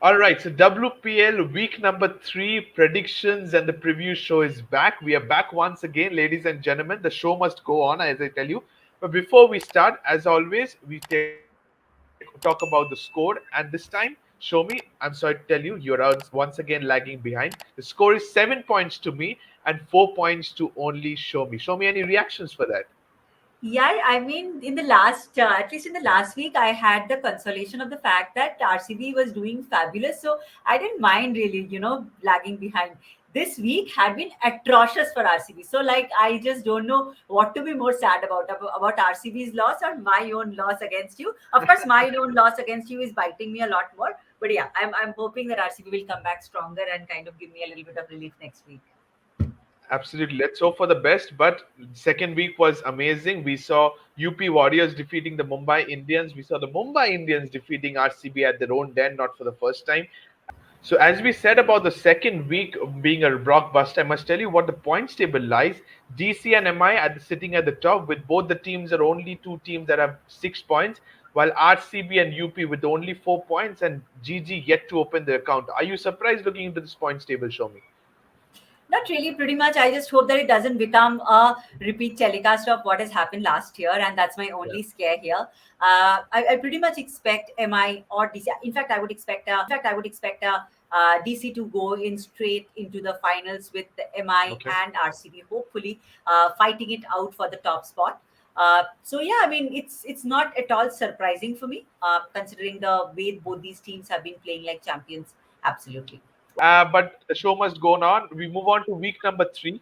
All right, so WPL week number 3 predictions and the preview show is back. We are back once again, ladies and gentlemen. The show must go on, as I tell you. But before we start, as always, we talk about the score. And this time, show me. I'm sorry to tell you, you're once again lagging behind. The score is 7 points to me and 4 points to only show me. Show me any reactions for that. Yeah, I mean, in the last, at least in the last week, I had the consolation of the fact that RCB was doing fabulous. So I didn't mind really, lagging behind. This week had been atrocious for RCB. So, like, I just don't know what to be more sad about RCB's loss or my own loss against you. Of course, my own loss against you is biting me a lot more. But yeah, I'm hoping that RCB will come back stronger and kind of give me a little bit of relief next week. Absolutely. Let's hope for the best. But second week was amazing. We saw UP Warriors defeating the Mumbai Indians. We saw the Mumbai Indians defeating RCB at their own den, not for the first time. So as we said about the second week being a blockbuster, I must tell you what the points table lies. DC and MI sitting at the top with both the teams are only two teams that have 6 points, while RCB and UP with only 4 points and GG yet to open their account. Are you surprised looking into this points table, Show me? Not really, pretty much. I just hope that it doesn't become a repeat telecast of what has happened last year, and that's my Yeah. only scare here. I pretty much expect MI or DC. In fact, I would expect a DC to go in straight into the finals with the MI Okay. and RCB, hopefully fighting it out for the top spot. So yeah, I mean it's not at all surprising for me, considering the way both these teams have been playing like champions. Absolutely. But the show must go on. We move on to week number 3.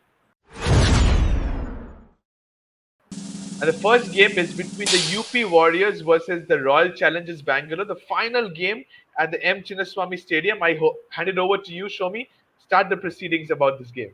And the first game is between the UP Warriors versus the Royal Challengers Bangalore. The final game at the M. Chinnaswamy Stadium. Hand it over to you, Show me. Start the proceedings about this game.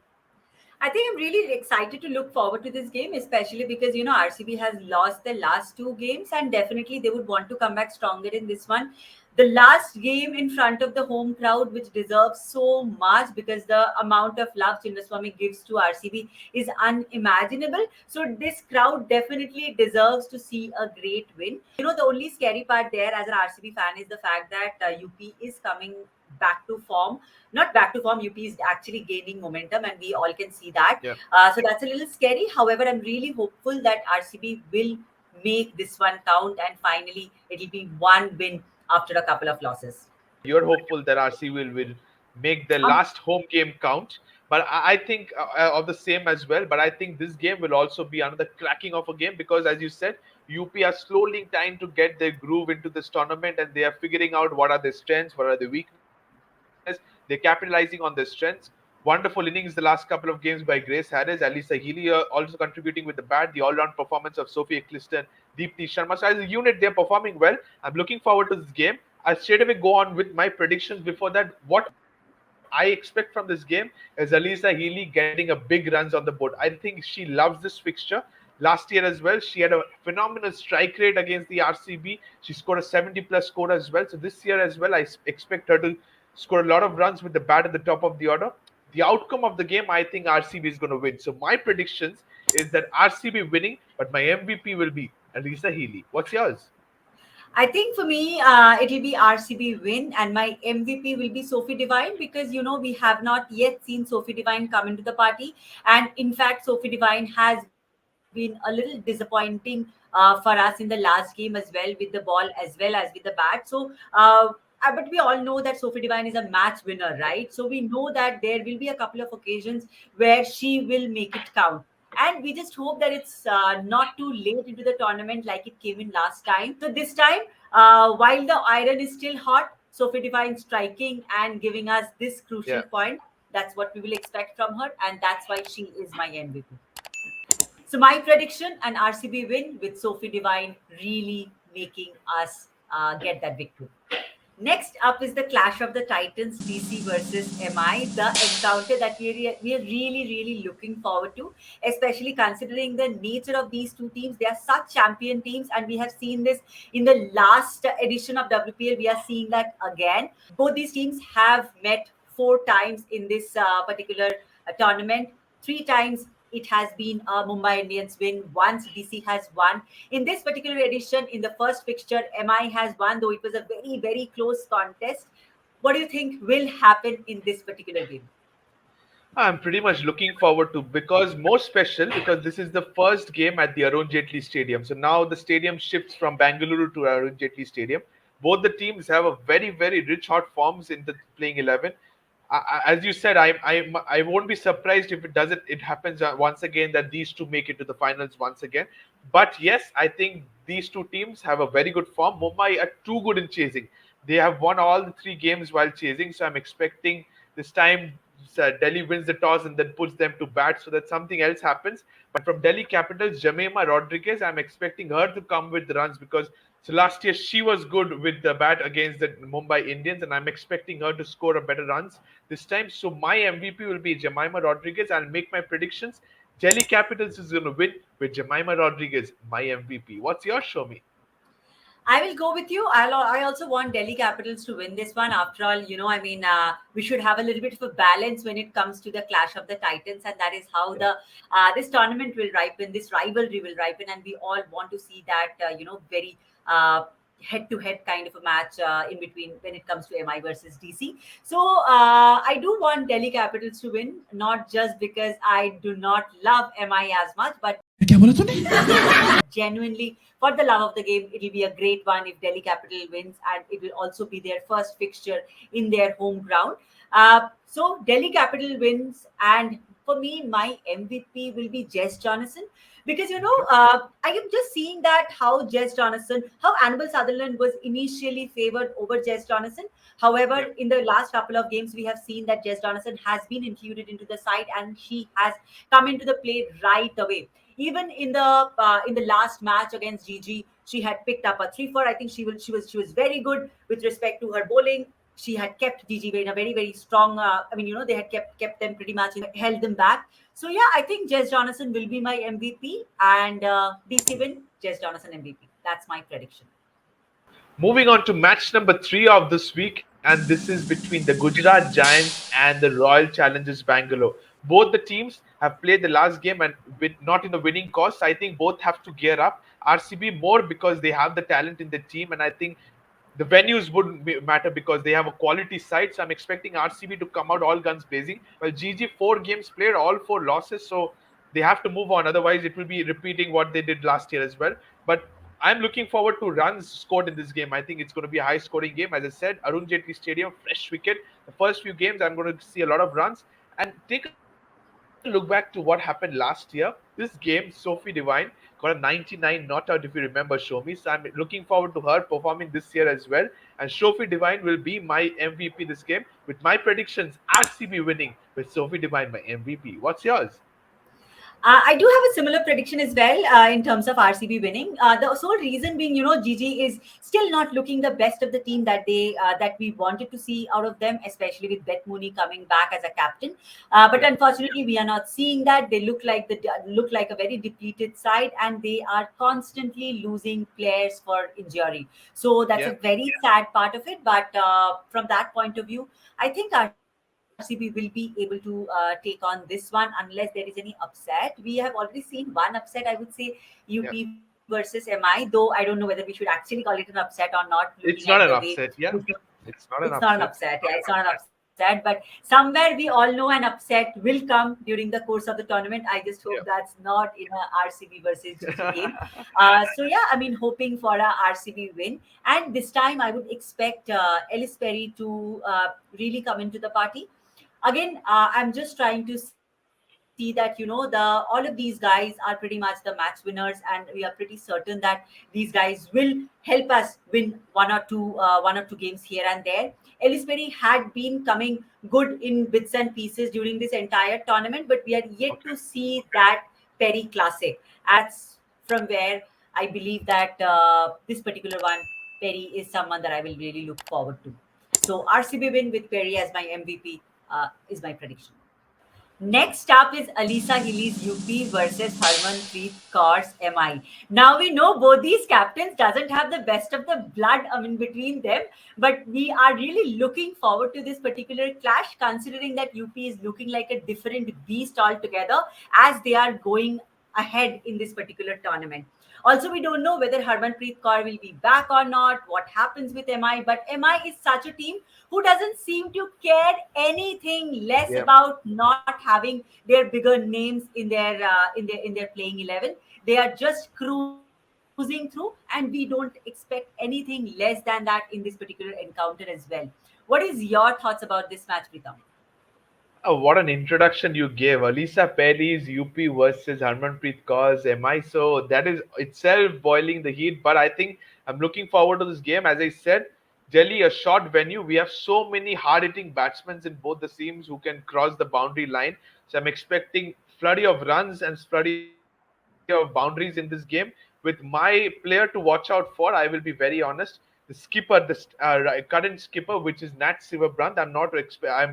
I think I'm really excited to look forward to this game, especially because RCB has lost the last two games, and definitely they would want to come back stronger in this one. The last game in front of the home crowd, which deserves so much because the amount of love Chinnaswamy gives to RCB is unimaginable. So this crowd definitely deserves to see a great win. The only scary part there as an RCB fan is the fact that UP is coming back to form, not back to form. UP is actually gaining momentum, and we all can see that. Yeah. So that's a little scary. However, I'm really hopeful that RCB will make this one count, and finally, it'll be one win after a couple of losses. You're hopeful that RC will make their Um, last home game count. But I think of the same as well. But I think this game will also be another cracking of a game because, as you said, UP are slowly trying to get their groove into this tournament and they are figuring out what are their strengths, what are their weaknesses. They're capitalizing on their strengths. Wonderful innings the last couple of games by Grace Harris, Alisa Healy also contributing with the bat, the all-round performance of Sophie Eccleston, Deepti Sharma. So as a unit, they're performing well. I'm looking forward to this game. I'll straight away go on with my predictions before that. What I expect from this game is Alisa Healy getting a big runs on the board. I think she loves this fixture. Last year as well, she had a phenomenal strike rate against the RCB. She scored a 70 plus score as well. So this year as well, expect her to score a lot of runs with the bat at the top of the order. The outcome of the game, I think RCB is going to win. So my predictions is that RCB winning, but my MVP will be Alisa Healy. What's yours? I think for me, it'll be RCB win, and my MVP will be Sophie Devine because we have not yet seen Sophie Devine come into the party, and in fact, Sophie Devine has been a little disappointing for us in the last game as well with the ball as well as with the bat. So. But we all know that Sophie Devine is a match winner, right? So we know that there will be a couple of occasions where she will make it count. And we just hope that it's not too late into the tournament like it came in last time. So this time, while the iron is still hot, Sophie Devine striking and giving us this crucial Yeah. point. That's what we will expect from her, and that's why she is my MVP. So my prediction: an RCB win with Sophie Devine really making us get that victory. Next up is the clash of the Titans, DC versus MI, the encounter that we are really, really looking forward to, especially considering the nature of these two teams. They are such champion teams, and we have seen this in the last edition of WPL. We are seeing that again. Both these teams have met four times in this particular tournament. Three times it has been a Mumbai Indians win. Once DC has won. In this particular edition, in the first fixture, MI has won, though it was a very, very close contest. What do you think will happen in this particular game? I'm pretty much looking forward to because more special because this is the first game at the Arun Jaitley Stadium. So now the stadium shifts from Bangalore to Arun Jaitley Stadium. Both the teams have a very rich hot forms in the playing 11. As you said, I won't be surprised if it doesn't. It happens once again that these two make it to the finals once again. But yes, I think these two teams have a very good form. Mumbai are too good in chasing. They have won all the three games while chasing, so I'm expecting this time Delhi wins the toss and then puts them to bat so that something else happens. But from Delhi Capitals, Jamema Rodriguez, I'm expecting her to come with the runs because so last year she was good with the bat against the Mumbai Indians, and I'm expecting her to score a better runs this time. So my MVP will be Jemima Rodriguez. I'll make my predictions. Delhi Capitals is going to win with Jemima Rodriguez, my MVP. What's your show me? I will go with you. I also want Delhi Capitals to win this one. After all, we should have a little bit of a balance when it comes to the clash of the titans, and that is how Yeah, the this tournament will ripen, this rivalry will ripen, and we all want to see that very head-to-head kind of a match in between when it comes to MI versus DC. So I do want Delhi Capitals to win, not just because I do not love MI as much, but genuinely for the love of the game. It will be a great one if Delhi Capital wins, and it will also be their first fixture in their home ground. So Delhi Capital wins, and for me, my MVP will be Jess Jonathan, because okay. I am just seeing that how Annabelle Sutherland was initially favored over Jess Jonathan. Yeah, However, in the last couple of games, we have seen that Jess Jonathan has been included into the side, and she has come into the play right away. Even in the last match against GG, she had picked up a 3-4. I think she was very good with respect to her bowling. She had kept GG in a very strong. They had kept them pretty much, held them back. So yeah, I think Jess Jonathan will be my MVP, and DC win, Jess Jonathan MVP. That's my prediction. moving on to match number three of this week, and this is between the Gujarat Giants and the Royal Challengers Bangalore. Both the teams have played the last game and with not in the winning course. I think both have to gear up. RCB more because they have the talent in the team, and I think the venues wouldn't matter because they have a quality side. So I'm expecting RCB to come out all guns blazing. Well, GG 4 games played, all 4 losses, so they have to move on. Otherwise, it will be repeating what they did last year as well. But I'm looking forward to runs scored in this game. I think it's going to be a high scoring game. As I said, Arun Jaitley Stadium, fresh wicket. The first few games, I'm going to see a lot of runs. And take a look back to what happened last year. This game, Sophie Devine, got a 99 not out, if you remember, Shomi. So I'm looking forward to her performing this year as well. And Sophie Devine will be my MVP this game with my predictions. RCB winning with Sophie Devine, my MVP. What's yours? I do have a similar prediction as well in terms of RCB winning. The sole reason being, GG is still not looking the best of the team that we wanted to see out of them, especially with Beth Mooney coming back as a captain. But Yeah, unfortunately, we are not seeing that. They look like a very depleted side, and they are constantly losing players for injury. So that's a yeah. very sad part of it. But from that point of view, I think RCB will be able to take on this one unless there is any upset. We have already seen one upset, I would say, UP Yeah. versus MI, though I don't know whether we should actually call it an upset or not, looking at the way It's not an upset. it's Yeah, not it's it's not an not an upset. upset. Yeah, it's not an upset, but somewhere we all know an upset will come during the course of the tournament. I just hope that's not in a RCB versus GG game. So yeah, hoping for a RCB win, and this time I would expect Ellis Perry to really come into the party. Again, I'm just trying to see that all of these guys are pretty much the match winners, and we are pretty certain that these guys will help us win one or two games here and there. Ellis Perry had been coming good in bits and pieces during this entire tournament, but we are yet Okay. to see that Perry classic, and that's from where I believe that this particular one, Perry, is someone that I will really look forward to. So RCB win with Perry as my MVP is my prediction. Next up is Alisa Hilly's UP versus Harmanpreet Kaur's MI. Now we know both these captains doesn't have the best of the blood between them, but we are really looking forward to this particular clash, considering that UP is looking like a different beast altogether as they are going ahead in this particular tournament. Also, we don't know whether Harmanpreet Kaur will be back or not, what happens with MI, but MI is such a team who doesn't seem to care anything less Yeah. about not having their bigger names in their playing 11. They are just cruising through, and we don't expect anything less than that in this particular encounter as well. What is your thoughts about this match, Pritam? Oh, what an introduction you gave. Alisa Perry's UP versus Harmanpreet Kaur's MI. So that is itself boiling the heat. But I think I'm looking forward to this game. As I said, Delhi, a short venue. We have so many hard hitting batsmen in both the teams who can cross the boundary line. So I'm expecting flurry of runs and flurry of boundaries in this game. With my player to watch out for, I will be very honest. The skipper, current skipper, which is Nat Sivabrand. I'm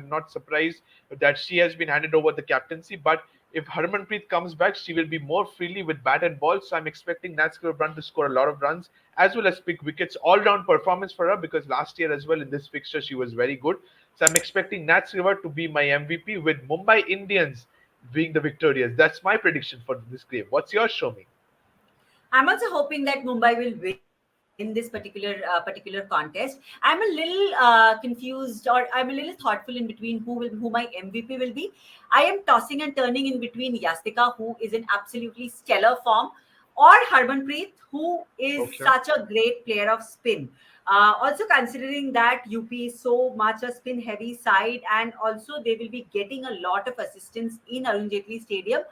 not surprised that she has been handed over the captaincy. But if Harmanpreet comes back, she will be more freely with bat and ball. So I'm expecting Nat Sivabrand to score a lot of runs as well as pick wickets. All round performance for her because last year as well in this fixture she was very good. So I'm expecting Nat Sivabrand to be my MVP with Mumbai Indians being the victorious. That's my prediction for this game. What's yours, show me? I'm also hoping that Mumbai will win this particular contest. I'm a little confused, or I'm a little thoughtful in between who my MVP will be. I am tossing and turning in between Yastika, who is in absolutely stellar form, or Harmanpreet, who is Okay. such a great player of spin. Also considering that UP is so much a spin heavy side, and also they will be getting a lot of assistance in Arun Jaitley Stadium.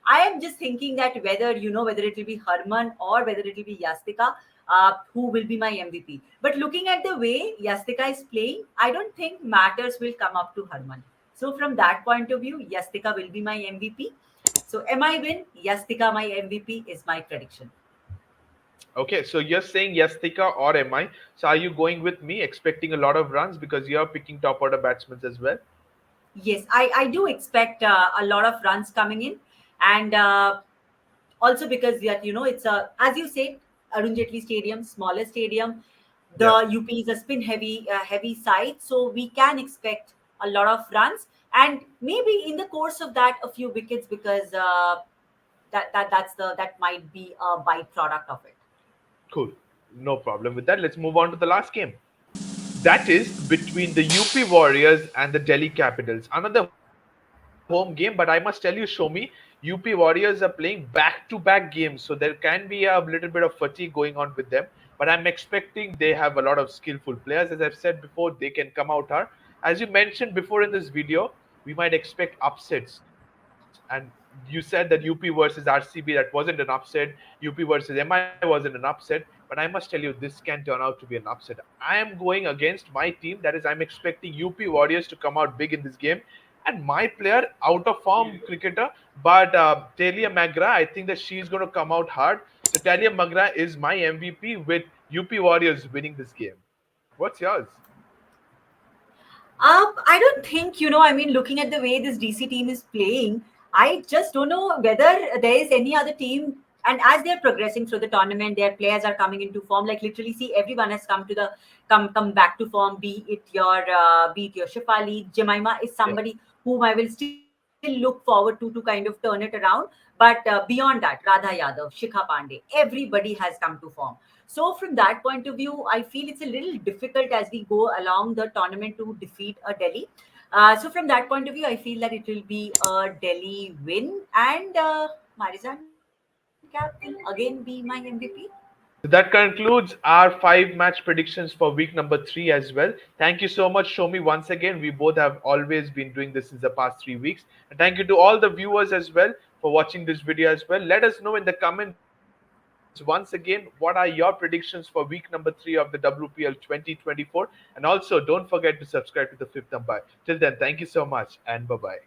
I am just thinking that whether it will be Harman or whether it will be Yastika, who will be my MVP. But looking at the way Yastika is playing, I don't think matters will come up to Harman. So from that point of view, Yastika will be my MVP. So am I win? Yastika my MVP is my prediction. Okay, so you're saying Yastika or am I? So are you going with me, expecting a lot of runs because you're picking top order batsmen as well? Yes, I do expect a lot of runs coming in, and also because that it's a, as you said, Arun Jaitley Stadium, smaller stadium. The Yeah, UP is a spin heavy side, so we can expect a lot of runs, and maybe in the course of that, a few wickets because that might be a byproduct of it. cool. No problem with that. Let's move on to the last game. That is between the UP Warriors and the Delhi Capitals. Another home game, but I must tell you, show me, UP Warriors are playing back-to-back games, so there can be a little bit of fatigue going on with them. But I'm expecting they have a lot of skillful players. As I've said before, they can come out hard. As you mentioned before in this video, we might expect upsets. And you said that UP versus RCB, that wasn't an upset. UP versus MI wasn't an upset. But I must tell you, this can turn out to be an upset. I am going against my team. That is, I'm expecting UP Warriors to come out big in this game. And my player, out of form cricketer, but Talia Magra, I think that she's going to come out hard. So Talia Magra is my MVP with UP Warriors winning this game. What's yours? I don't think, I mean, looking at the way this DC team is playing, I just don't know whether there is any other team. And as they're progressing through the tournament, their players are coming into form. Like literally, see, everyone has come back to form. Be it your Shifali, Jemima is Yeah, somebody whom I will still look forward to kind of turn it around. But beyond that, Radha Yadav, Shikha Pandey, everybody has come to form. So from that point of view, I feel it's a little difficult as we go along the tournament to defeat a Delhi. So from that point of view, I feel that it will be a Delhi win, and Marizan Captain again be my MVP. so that concludes our five match predictions for week number three as well. Thank you so much, Shomi, once again. We both have always been doing this since the past 3 weeks. And thank you to all the viewers as well for watching this video as well. Let us know in the comments once again what are your predictions for week number three of the WPL 2024. And also, don't forget to subscribe to the Fifth Umpire. Till then, thank you so much and bye bye.